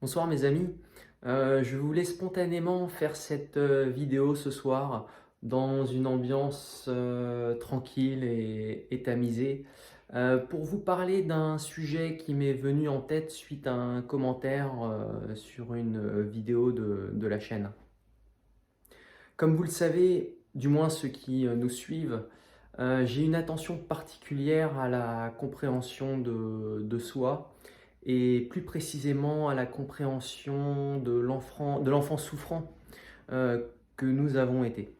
Bonsoir mes amis. Je voulais spontanément faire cette vidéo ce soir dans une ambiance tranquille et tamisée pour vous parler d'un sujet qui m'est venu en tête suite à un commentaire sur une vidéo de la chaîne. Comme vous le savez, du moins ceux qui nous suivent, j'ai une attention particulière à la compréhension de soi et plus précisément à la compréhension de l'enfant souffrant que nous avons été.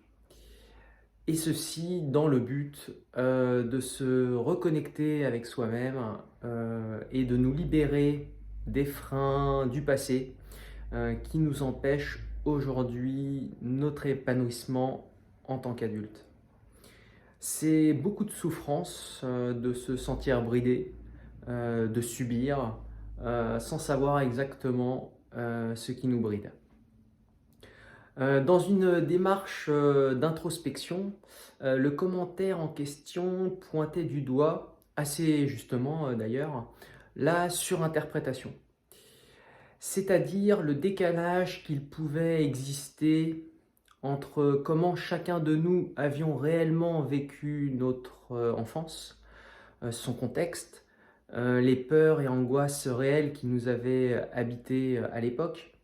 Et ceci dans le but de se reconnecter avec soi-même et de nous libérer des freins du passé qui nous empêchent aujourd'hui notre épanouissement en tant qu'adulte. C'est beaucoup de souffrance de se sentir bridé, de subir, sans savoir exactement ce qui nous bride. Dans une démarche d'introspection, le commentaire en question pointait du doigt, assez justement d'ailleurs, la surinterprétation. C'est-à-dire le décalage qu'il pouvait exister entre comment chacun de nous avions réellement vécu notre enfance, son contexte, les peurs et angoisses réelles qui nous avaient habités à l'époque,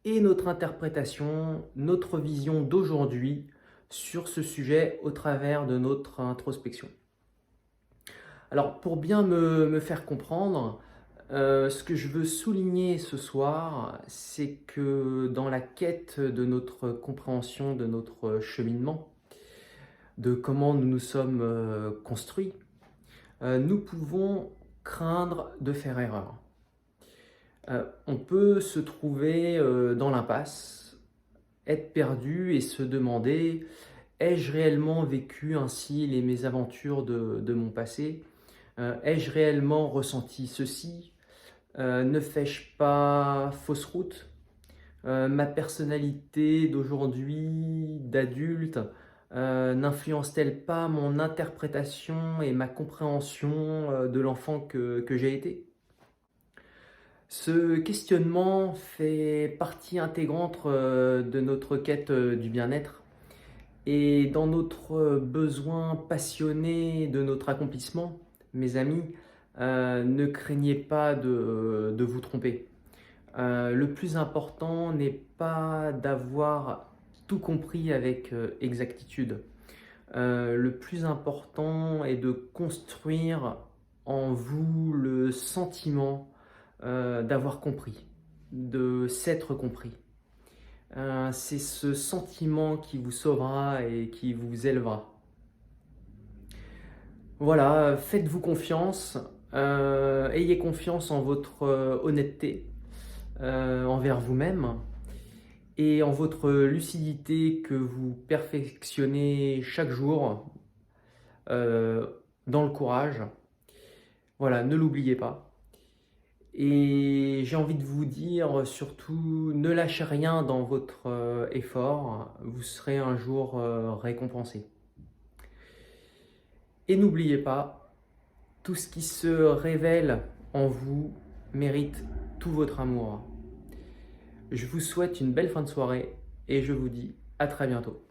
et notre interprétation, notre vision d'aujourd'hui sur ce sujet au travers de notre introspection. Alors pour bien me faire comprendre, ce que je veux souligner ce soir, c'est que dans la quête de notre compréhension, de notre cheminement, de comment nous nous sommes construits, nous pouvons craindre de faire erreur. On peut se trouver dans l'impasse, être perdu et se demander: ai-je réellement vécu ainsi les mésaventures de mon passé? Ai-je réellement ressenti ceci? Ne fais-je pas fausse route? Ma personnalité d'aujourd'hui, d'adulte, n'influence-t-elle pas mon interprétation et ma compréhension de l'enfant que j'ai été? Ce questionnement fait partie intégrante de notre quête du bien-être et dans notre besoin passionné de notre accomplissement, mes amis, ne craignez pas de vous tromper. Le plus important n'est pas d'avoir tout compris avec exactitude. Le plus important est de construire en vous le sentiment d'avoir compris, de s'être compris. C'est ce sentiment qui vous sauvera et qui vous élevera. Voilà, faites-vous confiance, ayez confiance en votre honnêteté envers vous-même et en votre lucidité que vous perfectionnez chaque jour euh, dans le courage. Voilà, ne l'oubliez pas. Et j'ai envie de vous dire surtout, ne lâchez rien dans votre effort, vous serez un jour récompensé. Et n'oubliez pas, tout ce qui se révèle en vous mérite tout votre amour. Je vous souhaite une belle fin de soirée et je vous dis à très bientôt.